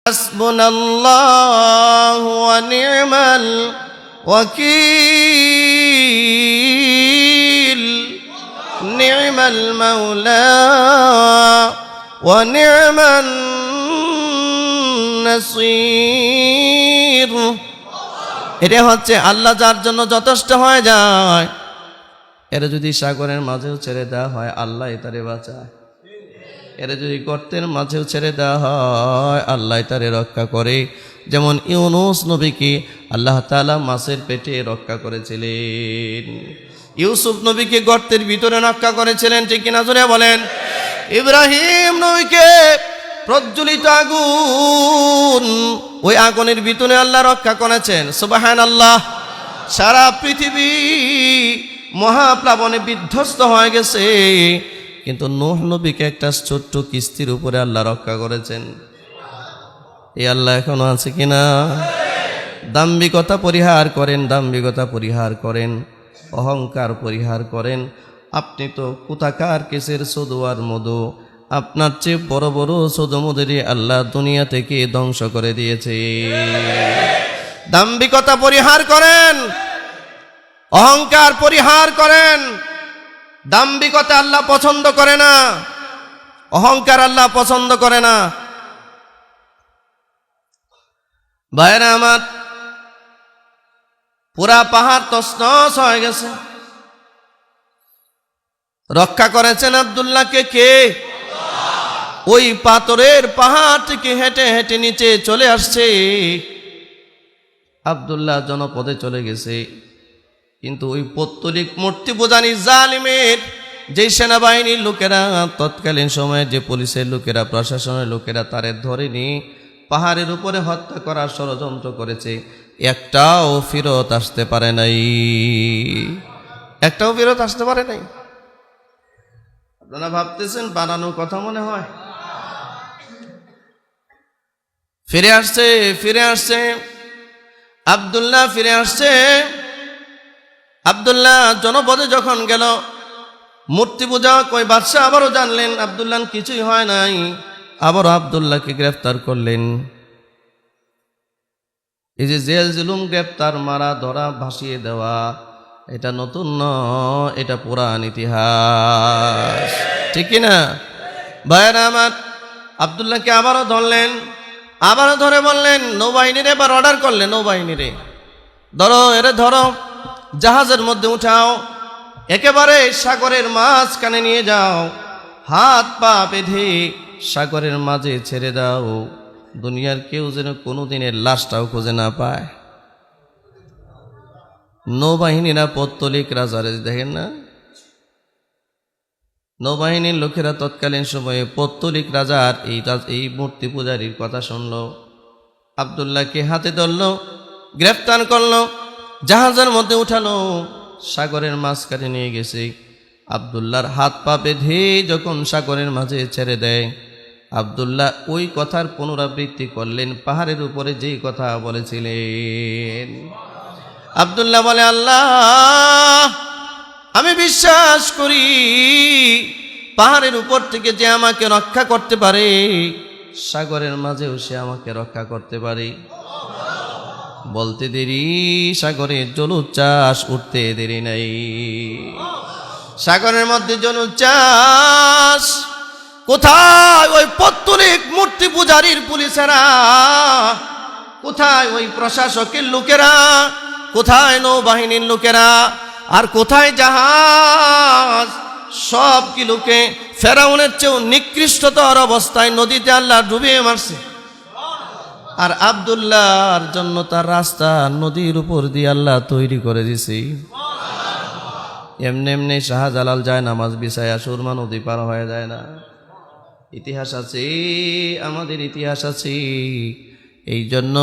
হাসবুনাল্লাহু ওয়া নি'মাল ওয়াকিল নি'মাল মাওলা ওয়া নি'মান নাসীর। এটা হচ্ছে আল্লাহ যার জন্য যথেষ্ট হয়ে যায়, এরা যদি সাগরের মাঝেও ছেড়ে দেওয়া হয় আল্লাহ তারে বাঁচায়, এরা যদি গর্তের মাঝেও ছেড়ে দেওয়া হয় আল্লাহ তারে রক্ষা করে। যেমন ইউনুস নবীকে আল্লাহ তাআলা মাছের পেটে রক্ষা করেছিলেন, ইউসুফ নবীকে গর্তের ভিতরে রক্ষা করেছিলেন, ঠিক কিনা জোরে বলেন। ইব্রাহিম নবীকে প্রজ্বলিত আগুন, ওই আগুনের ভিতরে আল্লাহ রক্ষা করেছেন, সুবহানাল্লাহ। সারা পৃথিবী মহাপ্লাবনে বিধ্বস্ত হয়ে গেছে, কিন্তু নূহ নবীকে একটা ছোট্ট কিস্তির উপরে আল্লাহ রক্ষা করেছেন। এই আল্লাহ এখনো আছে কিনা? দাম্ভিকতা পরিহার করেন, দাম্ভিকতা পরিহার করেন, অহংকার পরিহার করেন। আপনি তো কোথাকার কেসের সদু আর মধু, আপনার চেয়ে বড় বড় সদু মধুরী আল্লাহ দুনিয়া থেকে ধ্বংস করে দিয়েছে। দাম্ভিকতা পরিহার করেন, অহংকার পরিহার করেন। দাম্ভিকতা আল্লাহ পছন্দ করে না, অহংকার আল্লাহ পছন্দ করে না। ভাইরা আমার, পুরা পাহাড় তছনছ হয়ে গেছে, রক্ষা করেছেন আব্দুল্লাহকে কে? ওই পাথরের পাহাড় থেকে হেঁটে হেঁটে নিচে চলে আসছে। আব্দুল্লাহ জনপদে চলে গেছে, কিন্তু ওই পৌত্তলিক মূর্তি পূজানি জালিমের যে সেনাবাহিনীর লোকেরা, তৎকালীন সময়ে যে পুলিশের লোকেরা, প্রশাসনের লোকেরা তারে ধরেনি, পাহাড়ের উপরে হত্যা করার ষড়যন্ত্র করেছে, একটাও ফেরত আসতে পারে নাই, একটাও ফেরত আসতে পারে নাই। আপনারা ভাবতেছেন বানানোর কথা মনে হয়? ফিরে আসছে, ফিরে আসছে আব্দুল্লাহ, ফিরে আসছে আব্দুল্লাহ। জনপদে যখন গেল মূর্তি পূজা, কই বাদশাহ আবারও জানলেন আব্দুল্লাহ কিছুই হয় নাই, আবারও আব্দুল্লাহকে গ্রেফতার করলেন। এই যে জেল জুলুম, গ্রেফতার, মারা, ধরা, ভাসিয়ে দেওয়া, এটা নতুন নয়, এটা পুরান ইতিহাস, ঠিক কিনা ভাইয়েরা আমার। আব্দুল্লাহকে আবারও ধরলেন, আবারও ধরে বললেন নৌবাহিনীরে, এবার অর্ডার করলেন নৌবাহিনীরে, ধরো, এরে ধরো, জাহাজের মধ্যে উঠাও, একেবারে সাগরের মাঝখানে নিয়ে যাও, হাত পা বেঁধে সাগরের মাঝে ছেড়ে দাও, দুনিয়ার কেউ যেন কোনোদিনের লাশটাও খুঁজে না পায়। নৌবাহিনীরা পৌত্তলিক রাজারে দেখেন না, নৌবাহিনীর লোকেরা তৎকালীন সময়ে পৌত্তলিক রাজার এই মূর্তি পূজারীর কথা শুনল, আব্দুল্লাহকে হাতে ধরল, গ্রেফতার করলো, জাহাজের মধ্যে উঠালো, সাগরের মাঝখানে নিয়ে গেছে। আব্দুল্লাহর হাত পা বেঁধে যখন সাগরের মাঝে ছেড়ে দেয়, আব্দুল্লাহ ওই কথার পুনরাবৃত্তি করলেন পাহাড়ের উপরে যেই কথা বলেছিলেন। আব্দুল্লাহ বলে, আল্লাহ, আমি বিশ্বাস করি পাহাড়ের উপর থেকে যে আমাকে রক্ষা করতে পারে, সাগরের মাঝেও সে আমাকে রক্ষা করতে পারে। বলতে দেরি, সাগরের জলোচ্ছ্বাস উঠতে দেরি নাই। সাগরের মধ্যে জলোচ্ছ্বাস, কোথায় ওই পৌত্তলিক মূর্তি পূজারীর পুলিশেরা, কোথায় ওই প্রশাসকের লোকেরা, কোথায় নৌবাহিনীর লোকেরা, আর কোথায় জাহাজ? সব কিলোকে ফেরাউনের চেয়েও নিকৃষ্টতর অবস্থায় নদীতে আল্লাহ ডুবিয়ে মারছে। আর আব্দুল্লাহর জন্য তার রাস্তা নদীর উপর দিয়ে আল্লাহ তৈরি করে দিছি। এমনি এমনি শাহজালাল যায় নামাজ বিছায়া সুরমা নদী পার হয়ে যায় না। ইতিহাস আছে, আমাদের ইতিহাস আছে। এই জন্য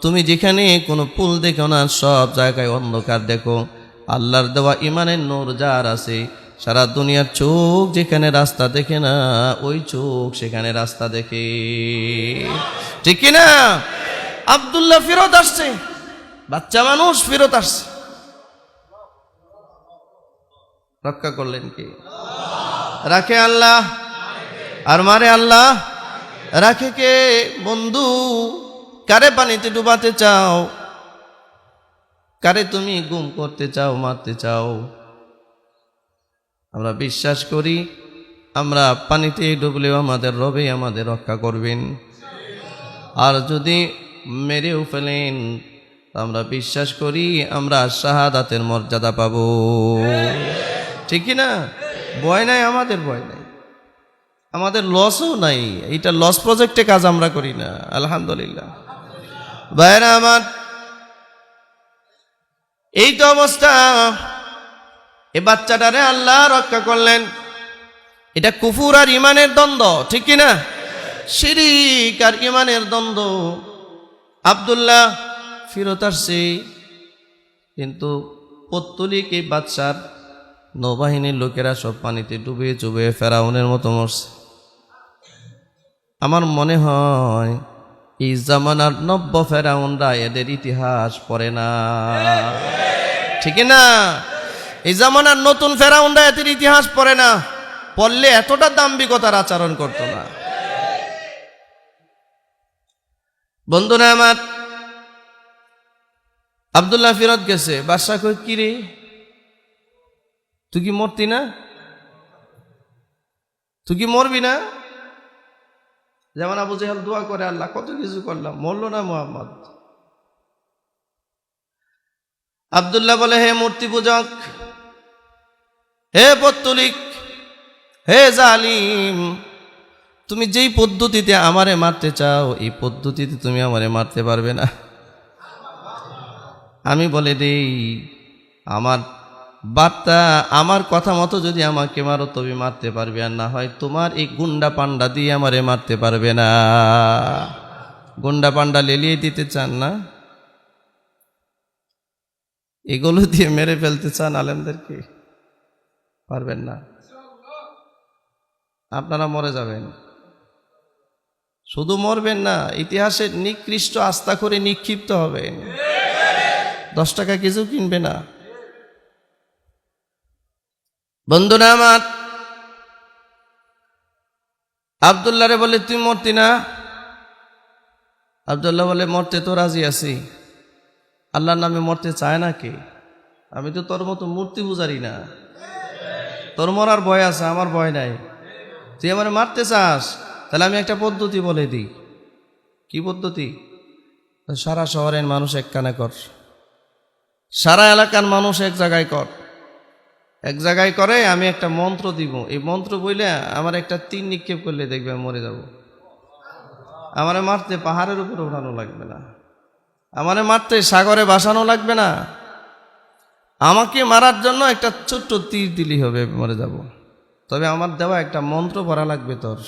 তুমি যেখানে কোনো পুল দেখো না, সব জায়গায় অন্ধকার দেখো। আল্লাহর দেওয়া ইমানের নূর যার আছে, সারা দুনিয়ার চোখ যেখানে রাস্তা দেখে না, ওই চোখ সেখানে রাস্তা দেখে, ঠিক কিনা? আব্দুল্লাহ ফেরত আসছে, বাচ্চা মানুষ ফেরত আসছে, রক্ষা করলেন কে? রাখে আল্লাহ আর মারে আল্লাহ। রাখে কে বন্ধু? কারে পানিতে ডুবাতে চাও? কারে তুমি গুম করতে চাও, মারতে চাও? আমরা বিশ্বাস করি আমরা পানিতে ডুবলেও আমাদের রবে আমাদের রক্ষা করবেন। আর যদি মেরেও ফেলেন আমরা বিশ্বাস করি আমরা শাহাদাতের মর্যাদা পাব। ঠিক কি না? ভয় নাই, আমাদের ভয় নাই, আমাদের লসও নাই। এটা লস প্রজেক্টে কাজ আমরা করি না, আলহামদুলিল্লাহ। ভাইরা আমার, এই তো অবস্থা। এ বাচ্চাটারে আল্লাহ রক্ষা করলেন। এটা কুফুর আর ইমানের দ্বন্দ্ব, ঠিক কিনা? শিরিক আর ইমানের দ্বন্দ্ব। আব্দুল্লাহ ফিরত আসছে, কিন্তু পত্তলিক এই বাদশার নৌবাহিনীর লোকেরা সব পানিতে ডুবে চুবে ফেরাউনের মতো মরছে। আমার মনে হয় এই জামানার নব্য ফেরাউনরা এদের ইতিহাস পড়ে না, ঠিক না? এই জামানার নতুন ফেরাউনরা এদের ইতিহাস পড়ে না, পড়লে এতটা দাম্ভিকতার আচরণ করতো না। বন্ধুরা আমার, আব্দুল্লাহ ফিরত গেছে। বাদশা কই, কি রে তুই কি মরতি না? তুই কি মরবি না? যেমন আবু জেহেল দোয়া করে, আল্লাহ কত কিছু করলাম, মরল না মুহাম্মদ। আব্দুল্লাহ বলে, হে মূর্তি পূজক, হে পত্তলিক, হে জালিম, তুমি যেই পদ্ধতিতে আমারে মারতে চাও এই পদ্ধতিতে তুমি আমারে মারতে পারবে না। আমি বলে দেই, আমার বার্তা, আমার কথা মতো যদি আমাকে মারো তবে মারতে পারবে, আর না হয় তোমার এই গুন্ডা পান্ডা দিয়ে আমারে মারতে পারবে না। গুন্ডা পান্ডা লেলিয়ে দিতে চান না? এগুলো দিয়ে মেরে ফেলতে চান আলেমদেরকে? পারবেন না, আপনারা মরে যাবেন। শুধু মরবেন না, ইতিহাসের নিকৃষ্ট আস্থা করে নিক্ষিপ্ত হবেন। 10 টাকা কিছু কিনবে না। বন্ধুরা আমার, আব্দুল্লাহরে বলে, তুই মরতি না? আব্দুল্লাহ বলে, মরতে তো রাজি আছি। আল্লাহর নামে মরতে চায় না কে? আমি তো তোর মতো মূর্তি পূজারি না। তোর মরার ভয় আছে, আমার ভয় নাই। তুই আমার মারতে চাস, তাহলে আমি একটা পদ্ধতি বলে দিই। কি পদ্ধতি? সারা শহরের মানুষ এক কানে কর, সারা এলাকার মানুষ এক জায়গায় কর। এক জায়গায় করে আমি একটা মন্ত্র দিব, এই মন্ত্র বইলে আমার একটা তীর নিক্ষেপ করলে দেখবে আমি মরে যাব। আমারে মারতে পাহাড়ের উপর ওঠানো লাগবে না, আমারে মারতে সাগরে ভাসানো লাগবে না। আমাকে মারার জন্য একটা ছোট্ট তীর দিলি হবে, মরে যাব। তবে আমার দেওয়া একটা মন্ত্র পড়া লাগবে তোর।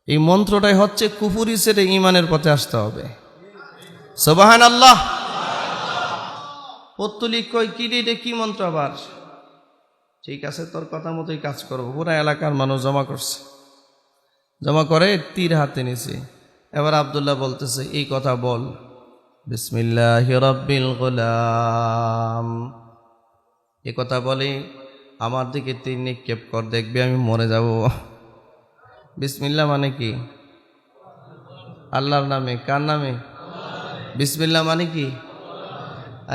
এই মন্ত্রটাই হচ্ছে কুফুরি ছেড়ে ইমানের পথে আসতে হবে। সুবহানাল্লাহ। পত্তলিক কই, কি রে, কি মন্ত্র আবার? ঠিক আছে, তোর কথা মতোই কাজ করবো। পুরা এলাকার মানুষ জমা করছে, জমা করে তীর হাতে নিছে। এবার আব্দুল্লাহ বলতেছে, এই কথা বল, বিসমিল্লাহির রাব্বিল গুলাম। এ কথা বলে আমার দিকে তীর নিক্ষেপ কর, দেখবি আমি মরে যাব। বিসমিল্লাহ মানে কি? আল্লাহর নামে। কার নামে? বিসমিল্লাহ মানে কি?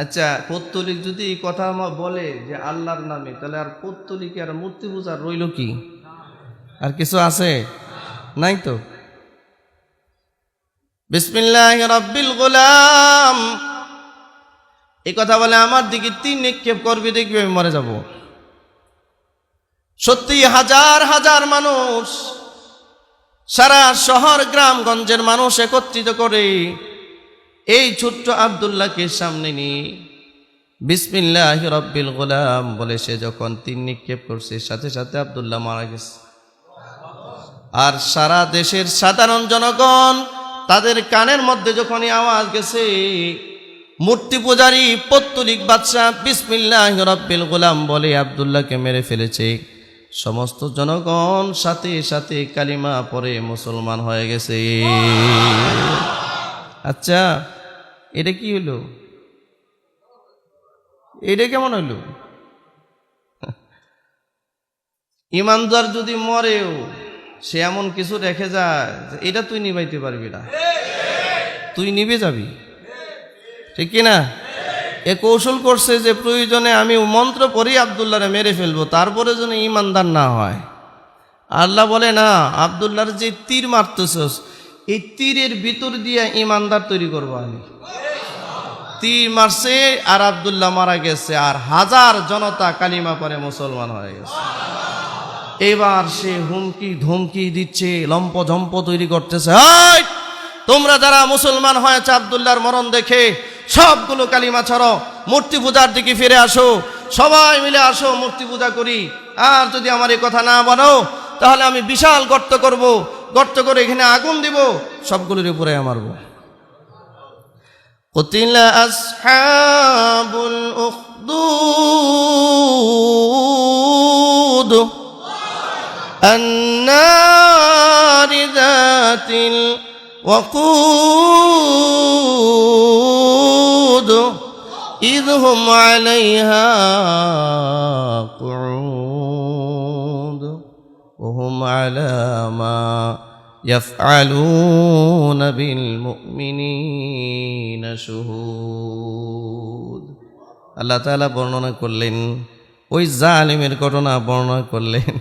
আচ্ছা, পত্তলিক যদি এই কথা বলে যে আল্লাহর নামে, তাহলে আর পত্তলিকে আর মূর্তি পূজার রইল কি? আর কিছু আছে? নাই তো। বিসমিল্লাহির রাব্বিল গুলাম, এই কথা বলে আমার দিকে তীর নিক্ষেপ করবি, দেখবি আমি মরে যাব। সত্যি হাজার হাজার মানুষ, সারা শহর গ্রামগঞ্জের মানুষ একত্রিত করে এই ছোট্ট আব্দুল্লাহকে সামনে নিয়ে বিসমিল্লাহির রাব্বিল গুলাম বলে সে যখন তীর নিক্ষেপ করছে, সাথে সাথে আব্দুল্লাহ মারা গেছে। আর সারা দেশের সাধারণ জনগণ তাদের কানের মধ্যে যখনই আওয়াজ গেছে মূর্তি পূজারী পত্তলিক বাদশা বিসমিল্লাহির রাব্বিল গুলাম বলে আব্দুল্লাহকে মেরে ফেলেছে, সমস্ত জনগণ সাথে সাথে কালিমা পড়ে মুসলমান হয়ে গেছে। আচ্ছা, এটা কি হলো? এটা কেমন হইল? ইমানদার যদি মরেও সে এমন কিছু রেখে যায় যে এটা তুই নিবাইতে পারবি না, তুই নিবে যাবি, ঠিক কিনা? এ কৌশল করছে যে প্রয়োজনে আমি মন্ত্র পড়ি আব্দুল্লাহরে মেরে ফেলবো, তারপরে যেন ইমানদার না হয়। আল্লাহ বলে না, আব্দুল্লাহর যে তীর মারতেছস এই তীরের ভিতর দিয়ে ইমানদার তৈরি করবো আমি। তীর মারছে আর আব্দুল্লাহ মারা গেছে, আর হাজার জনতা কালিমা পরে মুসলমান হয়ে গেছে। এবার সে হুমকি ধমকি দিচ্ছে, লম্প ঝম্প তৈরি করতেছে, এই তোমরা যারা মুসলমান হয়েছে আব্দুল্লাহর মরণ দেখে সবগুলো কালিমা ছাড়ো, মূর্তি পূজার দিকে ফিরে আসো, সবাই মিলে আসো মূর্তি পূজা করি। আর যদি আমার এই কথা না বলো তাহলে আমি বিশাল গর্ত করব, গর্ত করে এখানে আগুন দিব, সবগুলোর উপরে মারব। কুতিলা আসহাবুল উখদুদ النار ذات الوقود إذ هم عليها قعود وهم على ما يفعلون بالمؤمنين شهود। আল্লাহ তাআলা বর্ণনা করলেন, ওই জালিমের ঘটনা বর্ণনা করলেন।